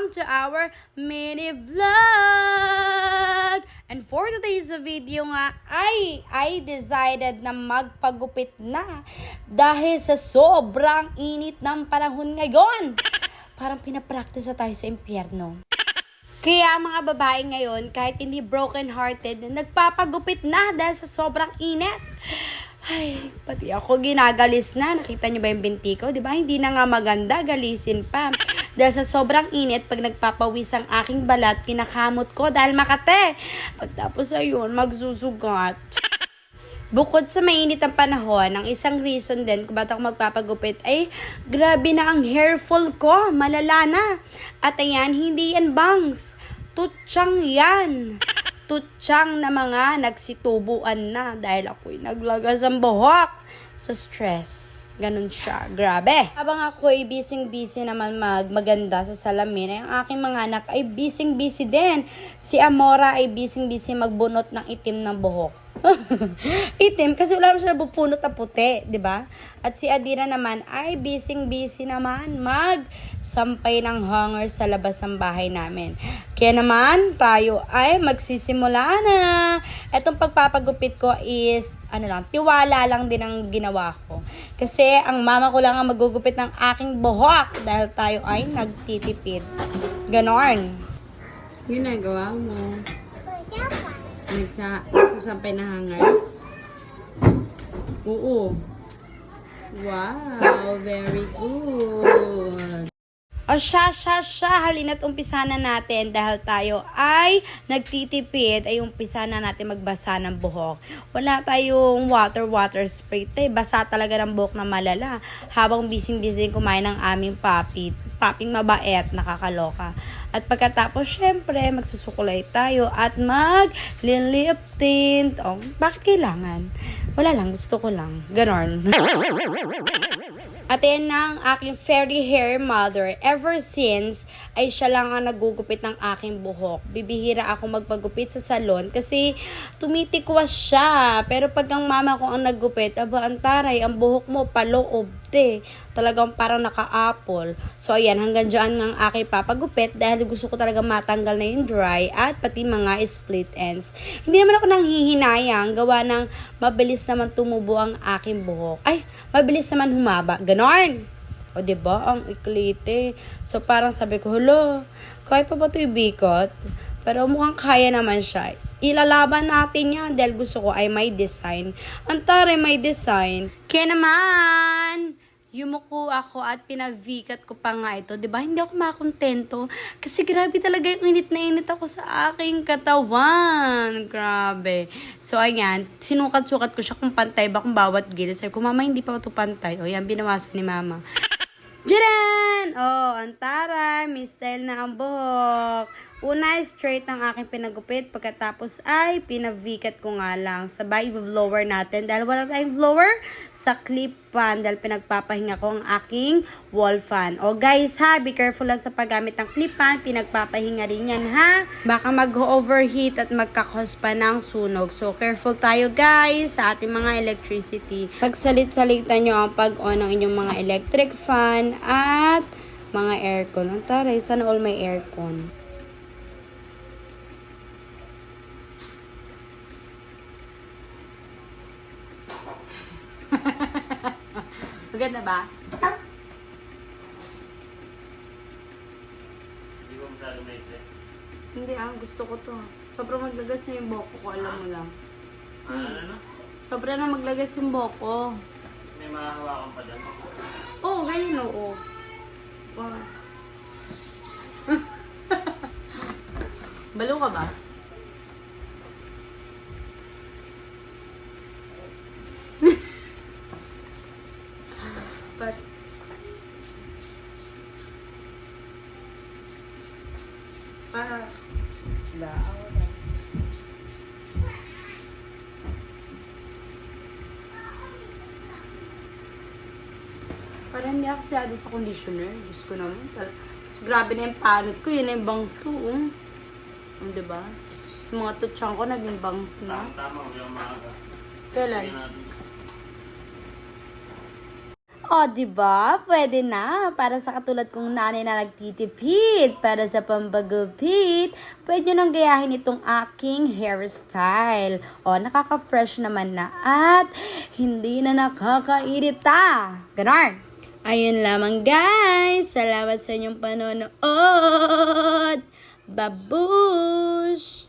welcome to our mini vlog! And for today's video nga I decided na magpagupit na dahil sa sobrang init ng panahon ngayon. Parang pinapractice na tayo sa impyerno. Kaya mga babae ngayon, kahit hindi broken-hearted, nagpapagupit na dahil sa sobrang init. Ay, pati ako ginagalis na. Nakita niyo ba yung binti ko? Diba? Hindi na nga maganda, galisin pa. Dahil sa sobrang init, pag nagpapawis ang aking balat, kinakamot ko dahil makate. Pagtapos ayun, magsusugat. Bukod sa mainit ang panahon, ang isang reason din kung ba't ako magpapagupit ay grabe na ang hair fall ko. Malala na. At ayan, hindi yan bangs. Tutsang yan. Tutsang na mga nagsitubuan na dahil ako'y naglagas ang buhok sa stress. Ganun siya. Grabe. Habang ako'y busy naman maganda sa salamin, ay ang aking mga anak ay busy din. Si Amora ay busy magbunot ng itim ng buhok. Itim kasi wala naman siya nabupunot na puti, di ba? At si Adira naman ay busy naman magsampay ng hanger sa labas ng bahay namin. Kaya naman tayo ay magsisimula na. Etong pagpapagupit ko is tiwala lang din ang ginawa ko. Kasi ang mama ko lang ang magugupit ng aking buhok dahil tayo ay nagtitipid. Ganon. Ginagawa mo. Nagsasampay na hanger? Oo. Wow, very good. O siya, halina't umpisa na natin dahil tayo ay nagtitipid, ay umpisa na natin magbasa ng buhok. Wala tayong water spray. Basa talaga ng buhok na malala. Habang busy kumain ng aming paping mabait, nakakaloka. At pagkatapos, syempre, magsusukulay tayo at mag-lip tint. Oh, bakit kailangan? Wala lang, gusto ko lang. Ganon. At yan ang aking fairy hair mother. Ever since, ay siya lang ang nagugupit ng aking buhok. Bibihira ako magpagupit sa salon kasi tumitikwas siya. Pero pag ang mama ko ang naggupit, antaray, ang buhok mo paloob, talagang parang naka-apple. So, ayan, hanggang dyan ang aking papagupit dahil gusto ko talaga matanggal na yung dry at pati mga split ends. Hindi naman ako nanghihinayang gawa ng mabilis naman tumubo ang aking buhok. Ay, mabilis naman humaba. Ganon. O, diba? Ang iklite. So, parang sabi ko, hulo, kaya pa ba ito ibikot? Pero mukhang kaya naman siya. Ilalaban natin yan dahil gusto ko ay may design. Antare, may design. Kaya naman, yumuko ako at pinavikat ko pa nga ito. Diba? Hindi ako makontento. Kasi grabe talaga yung init na init ako sa aking katawan. Grabe. So, ayan. Sinukat-sukat ko siya kung pantay ba kung bawat gilid. Sabi ko, mama, hindi pa ito pantay. O, yan, binawasan ni mama. Diyan! Oh, antara, may style na ang buhok. Una, straight ang aking pinagupit. Pagkatapos ay pinavikat ko nga lang. Sabay, blower natin. Dahil wala tayong blower sa clip fan. Dahil pinagpapahinga ko ang aking wall fan. O guys ha, be careful lang sa paggamit ng clip fan. Pinagpapahinga rin yan ha. Baka mag-overheat at magkakos pa ng sunog. So careful tayo guys sa ating mga electricity. Pagsalit-salitan nyo ang pag-on ng inyong mga electric fan at mga aircon. Ang taray, sana all may aircon. Maganda ba? Hindi ko masyado maiksi. Hindi gusto ko to. Sobrang maglagas na yung buhok ko, alam mo lang. Ano? Sobra na maglagas yung buhok ko. May mahahawakan pa dyan. Oo, ganyan oo. Wow. Balo ka ba? But para parang hindi ako siyado sa conditioner. Diyos ko naman. Tapos grabe na yung panot ko. Yun na yung bangs ko. Diba? Yung mga tutsang ko naging bangs na. Tama, huwag yung maaga. Kailan? Sige natin. O, diba? Pwede na. Para sa katulad kong nanay na nagtitipid, para sa pambagupit, pwede nyo nang gayahin itong aking hairstyle. O, nakaka-fresh naman na at hindi na nakakairita. Ganon. Ayun lamang guys. Salamat sa inyong panonood. Babush!